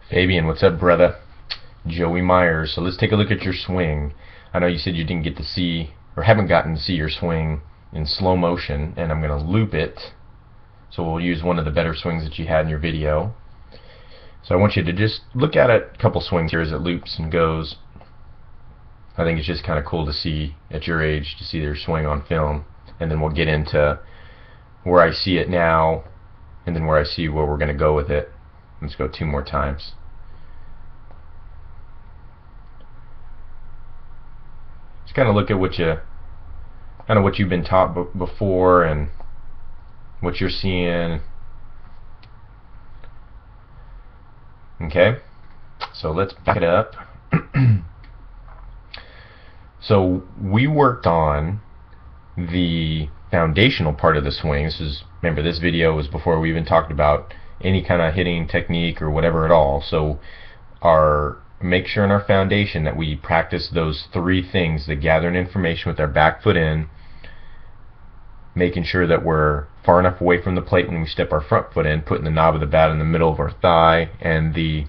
Fabian, what's up, brother? Joey Myers. So let's take a look at your swing. I know you said you didn't get to see, or haven't gotten to see your swing in slow motion, and I'm going to loop it. So we'll use one of the better swings that you had in your video. So I want you to just look at it, a couple swings here as it loops and goes. I think it's just kind of cool to see at your age, to see their swing on film. And then we'll get into where I see it now, and then where I see where we're going to go with it. Let's go two more times. Just kind of look at what you've been taught before and what you're seeing. Okay, so let's back it up. So we worked on the foundational part of the swing. Remember, this video was before we even talked about any kind of hitting technique or whatever at all. So make sure in our foundation that we practice those three things: the gathering information with our back foot in, making sure that we're far enough away from the plate when we step our front foot in, putting the knob of the bat in the middle of our thigh, and the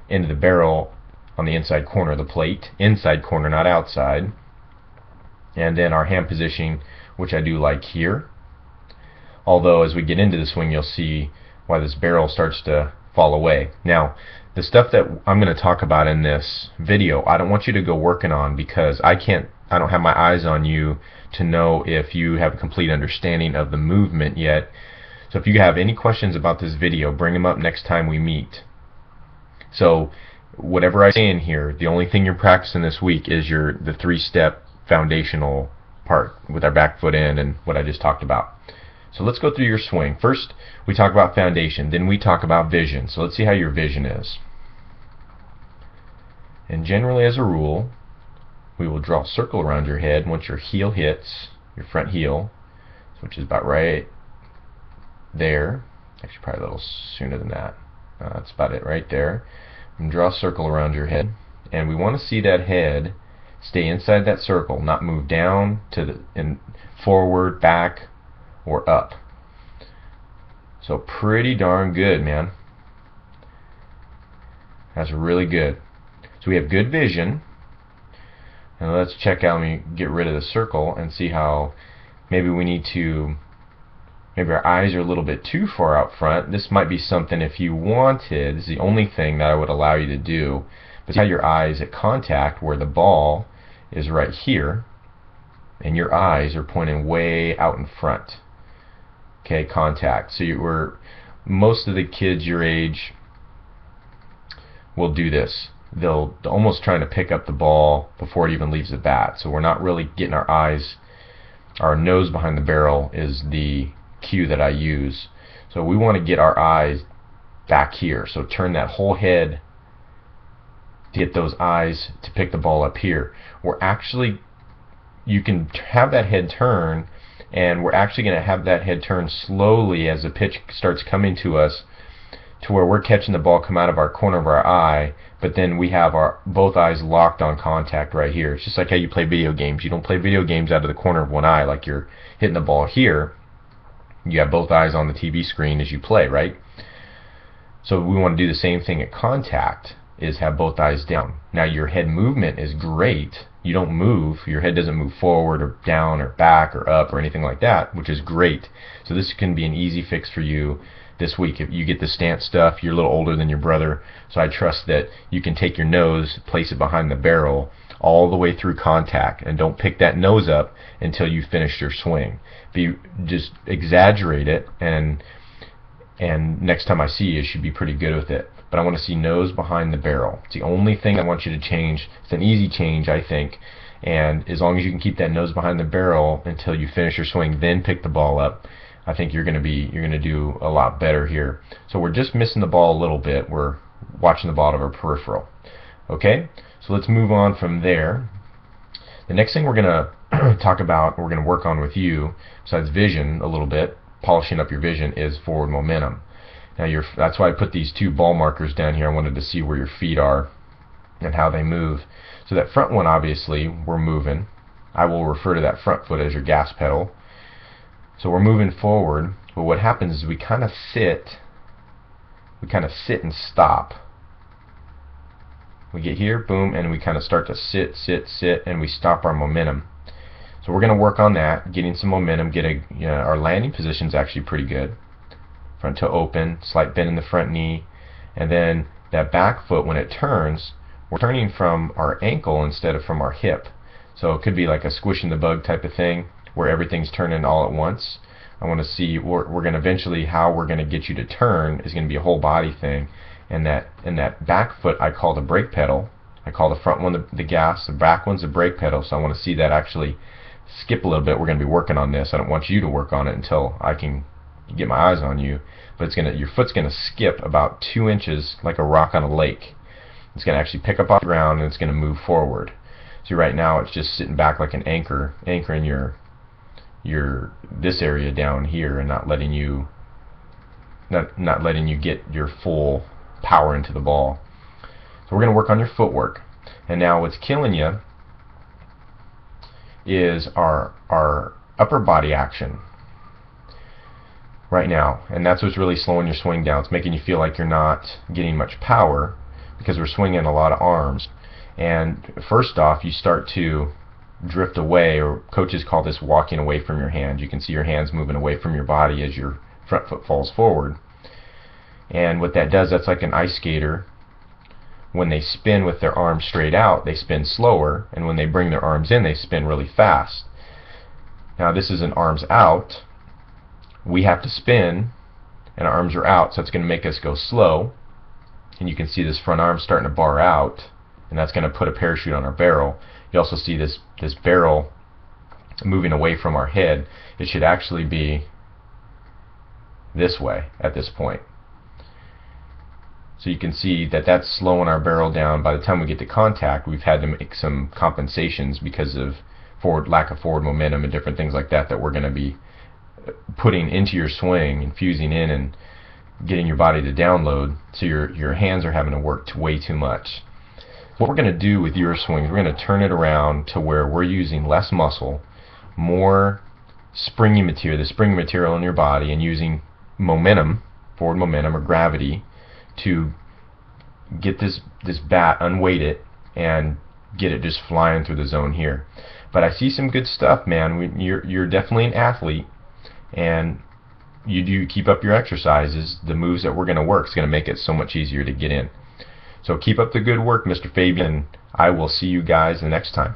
end of the barrel on the inside corner of the plate, inside corner, not outside. And then our hand positioning, which I do like here. Although as we get into the swing, you'll see why this barrel starts to fall away. Now, the stuff that I'm going to talk about in this video, I don't want you to go working on, because I don't have my eyes on you to know if you have a complete understanding of the movement yet. So if you have any questions about this video, bring them up next time we meet. So whatever I say in here, the only thing you're practicing this week is the three-step foundational part with our back foot in and what I just talked about. So let's go through your swing. First, we talk about foundation, then we talk about vision. So let's see how your vision is. And generally, as a rule, we will draw a circle around your head once your heel hits, your front heel, which is about right there. Actually, probably a little sooner than that. That's about it right there. And draw a circle around your head. And we want to see that head stay inside that circle, not move down and forward, back, or up. So pretty darn good, man. That's really good. So we have good vision. And let's check out, let me get rid of the circle and see how maybe our eyes are a little bit too far out front. This might be something, if you wanted, this is the only thing that I would allow you to do, but see how your eyes at contact, where the ball is right here, and your eyes are pointing way out in front. Okay, contact. So most of the kids your age will do this. They'll almost trying to pick up the ball before it even leaves the bat. So we're not really getting our eyes, our nose behind the barrel is the cue that I use. So we want to get our eyes back here. So turn that whole head to get those eyes to pick the ball up here. You can have that head turn, and we're actually going to have that head turn slowly as the pitch starts coming to us, to where we're catching the ball come out of our corner of our eye, but then we have both eyes locked on contact right here. It's just like how you play video games. You don't play video games out of the corner of one eye like you're hitting the ball here. You have both eyes on the TV screen as you play, right? So we want to do the same thing at contact, is have both eyes down. Now your head movement is great. You don't move, your head doesn't move forward or down or back or up or anything like that, which is great. So this can be an easy fix for you this week. If you get the stance stuff, you're a little older than your brother, so I trust that you can take your nose, place it behind the barrel all the way through contact, and don't pick that nose up until you finish your swing. Just exaggerate it, and next time I see you should be pretty good with it. But I want to see nose behind the barrel. It's the only thing I want you to change. It's an easy change, I think, and as long as you can keep that nose behind the barrel until you finish your swing, then pick the ball up, I think you're going to do a lot better here. So we're just missing the ball a little bit. We're watching the ball out of our peripheral. Okay, so let's move on from there. The next thing we're going to talk about, we're going to work on with you, besides vision a little bit, polishing up your vision, is forward momentum. Now that's why I put these two ball markers down here. I wanted to see where your feet are and how they move. So that front one, obviously, we're moving. I will refer to that front foot as your gas pedal. So we're moving forward, but what happens is we kind of sit and stop. We get here, boom, and we kind of start to sit, and we stop our momentum. So we're going to work on that, getting some momentum. Our landing position is actually pretty good. Front toe open, slight bend in the front knee, and then that back foot, when it turns, we're turning from our ankle instead of from our hip. So it could be like a squishing the bug type of thing, where everything's turning all at once. I want to see, we're going to eventually, how we're going to get you to turn is going to be a whole body thing. And that back foot I call the brake pedal. I call the front one the gas, the back one's the brake pedal. So I want to see that actually skip a little bit. We're going to be working on this. I don't want you to work on it until I can get my eyes on you. But your foot's going to skip about 2 inches like a rock on a lake. It's going to actually pick up off the ground, and it's going to move forward. So right now it's just sitting back like an anchoring your this area down here, and not letting you get your full power into the ball. So we're going to work on your footwork. And now what's killing you is our upper body action right now, and that's what's really slowing your swing down. It's making you feel like you're not getting much power because we're swinging a lot of arms. And first off, you start to drift away, or coaches call this walking away from your hand. You can see your hands moving away from your body as your front foot falls forward. And what that does, that's like an ice skater. When they spin with their arms straight out, they spin slower, and when they bring their arms in, they spin really fast. Now this is an arms out. We have to spin, and our arms are out, so it's going to make us go slow. And you can see this front arm starting to bar out, and that's going to put a parachute on our barrel. You also see this barrel moving away from our head. It should actually be this way at this point. So you can see that that's slowing our barrel down. By the time we get to contact, we've had to make some compensations because of lack of forward momentum and different things like that we're going to be putting into your swing, infusing in, and getting your body to download. So your hands are having to work way too much. What we're going to do with your swings, we're going to turn it around to where we're using less muscle, more springy material, the spring material in your body, and using momentum, forward momentum or gravity, to get this bat, unweight it, and get it just flying through the zone here. But I see some good stuff, man. You're definitely an athlete, and you do keep up your exercises. The moves that we're going to work is going to make it so much easier to get in. So keep up the good work, Mr. Fabian. I will see you guys the next time.